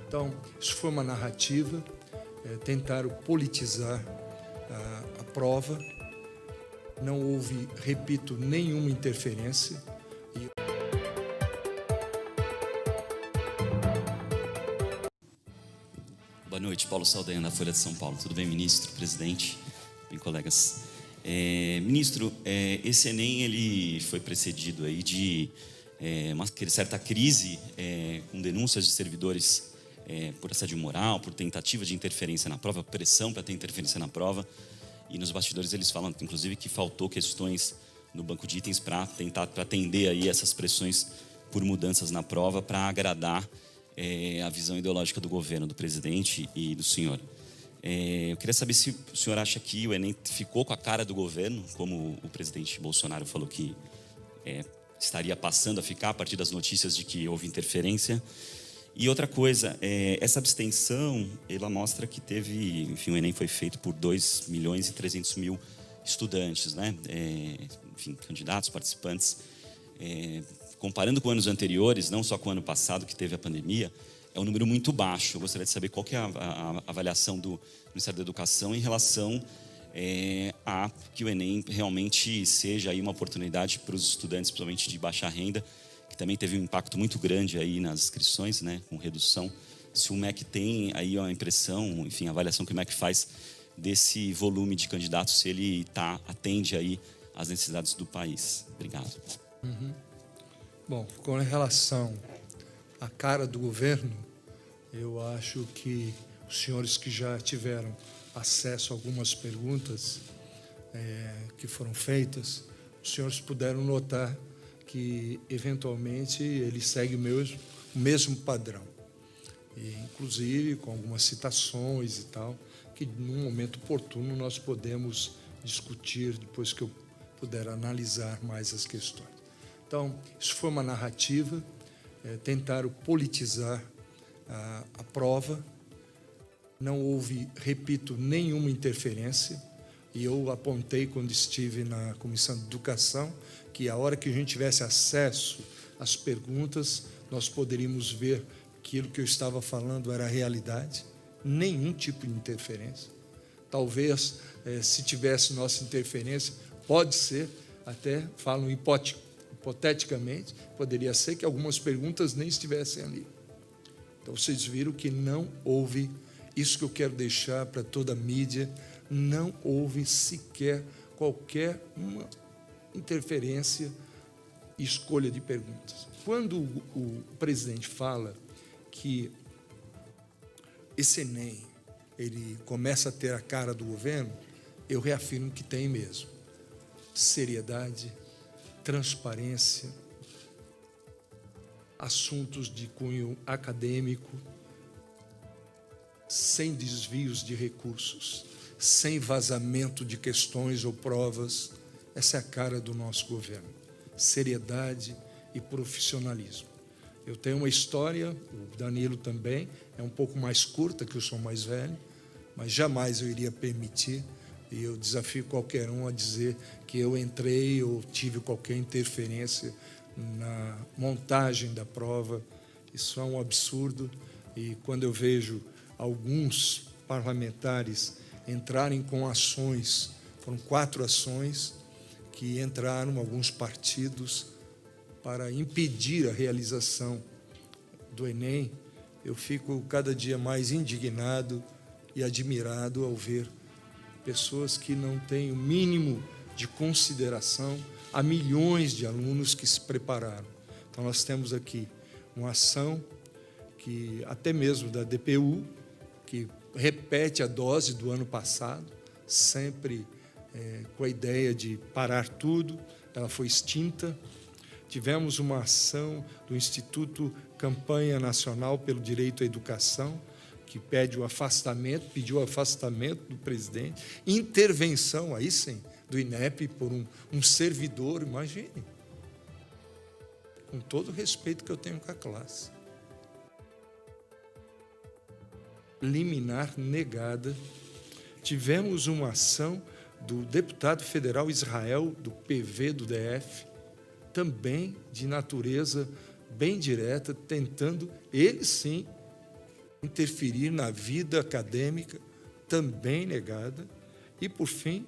Então, isso foi uma narrativa, tentaram politizar a prova, não houve, repito, nenhuma interferência. Boa noite, Paulo Saldanha, da Folha de São Paulo. Tudo bem, ministro, presidente, bem, colegas? Ministro, esse Enem ele foi precedido aí de uma certa crise com denúncias de servidores por assédio moral, por tentativa de interferência na prova, pressão para ter interferência na prova. E nos bastidores eles falam, inclusive, que faltou questões no banco de itens para tentar atender aí essas pressões por mudanças na prova para agradar a visão ideológica do governo, do presidente e do senhor. Eu queria saber se o senhor acha que o Enem ficou com a cara do governo, como o presidente Bolsonaro falou que estaria passando a ficar a partir das notícias de que houve interferência. E outra coisa, essa abstenção, ela mostra que teve, enfim, o Enem foi feito por 2.300.000 estudantes, né? Enfim, candidatos, participantes. Comparando com anos anteriores, não só com o ano passado, que teve a pandemia, é um número muito baixo. Eu gostaria de saber qual que é a avaliação do Ministério da Educação em relação a que o Enem realmente seja aí uma oportunidade para os estudantes, principalmente de baixa renda, que também teve um impacto muito grande aí nas inscrições, né, com redução. Se o MEC tem aí a impressão, enfim, a avaliação que o MEC faz desse volume de candidatos, se ele atende aí às necessidades do país. Obrigado. Bom, com relação à cara do governo, eu acho que os senhores que já tiveram acesso a algumas perguntas que foram feitas, os senhores puderam notar que, eventualmente, ele segue o mesmo padrão. E, inclusive, com algumas citações e tal, que, num momento oportuno, nós podemos discutir, depois que eu puder analisar mais as questões. Então, isso foi uma narrativa, tentaram politizar a prova, não houve, repito, nenhuma interferência, e eu apontei quando estive na Comissão de Educação que a hora que a gente tivesse acesso às perguntas, nós poderíamos ver que aquilo que eu estava falando era a realidade, nenhum tipo de interferência. Talvez, se tivesse nossa interferência, pode ser, até falam hipoteticamente, poderia ser que algumas perguntas nem estivessem ali. Então, vocês viram que não houve, isso que eu quero deixar para toda a mídia, não houve sequer qualquer uma interferência e escolha de perguntas. Quando o presidente fala que esse Enem ele começa a ter a cara do governo, eu reafirmo que tem mesmo. Seriedade, transparência, assuntos de cunho acadêmico, sem desvios de recursos, sem vazamento de questões ou provas. Essa é a cara do nosso governo. Seriedade e profissionalismo. Eu tenho uma história, o Danilo também, é um pouco mais curta, que eu sou mais velho, mas jamais eu iria permitir, e eu desafio qualquer um a dizer que eu entrei ou tive qualquer interferência na montagem da prova. Isso é um absurdo, e quando eu vejo alguns parlamentares entrarem com ações, foram 4 ações que entraram, alguns partidos, para impedir a realização do Enem, eu fico cada dia mais indignado e admirado ao ver pessoas que não têm o mínimo de consideração a milhões de alunos que se prepararam. Então, nós temos aqui uma ação que, até mesmo da DPU, que repete a dose do ano passado, sempre com a ideia de parar tudo, ela foi extinta. Tivemos uma ação do Instituto Campanha Nacional pelo Direito à Educação, que pediu o afastamento do presidente, intervenção, aí sim, do INEP por um servidor, imagine, com todo o respeito que eu tenho com a classe. Liminar negada. Tivemos uma ação do deputado federal Israel, do PV do DF, também de natureza bem direta, tentando, ele sim, interferir na vida acadêmica, também negada, e, por fim,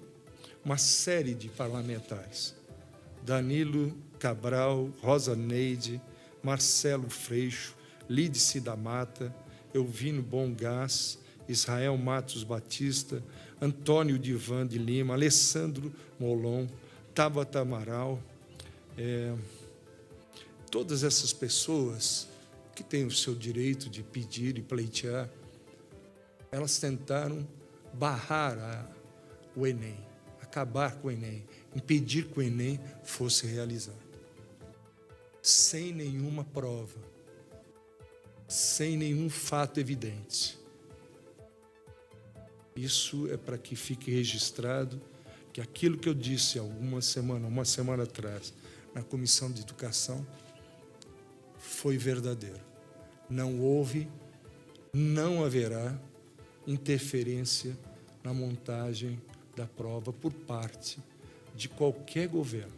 uma série de parlamentares, Danilo Cabral, Rosa Neide, Marcelo Freixo, Lídice da Mata, Elvino Bongás, Israel Matos Batista, Antônio Divan de Lima, Alessandro Molon, Tabata Amaral, todas essas pessoas que têm o seu direito de pedir e pleitear, elas tentaram barrar o Enem, acabar com o Enem, impedir que o Enem fosse realizado. Sem nenhuma prova, sem nenhum fato evidente. Isso é para que fique registrado que aquilo que eu disse uma semana atrás, na Comissão de Educação, foi verdadeiro. Não houve, não haverá interferência na montagem da prova por parte de qualquer governo.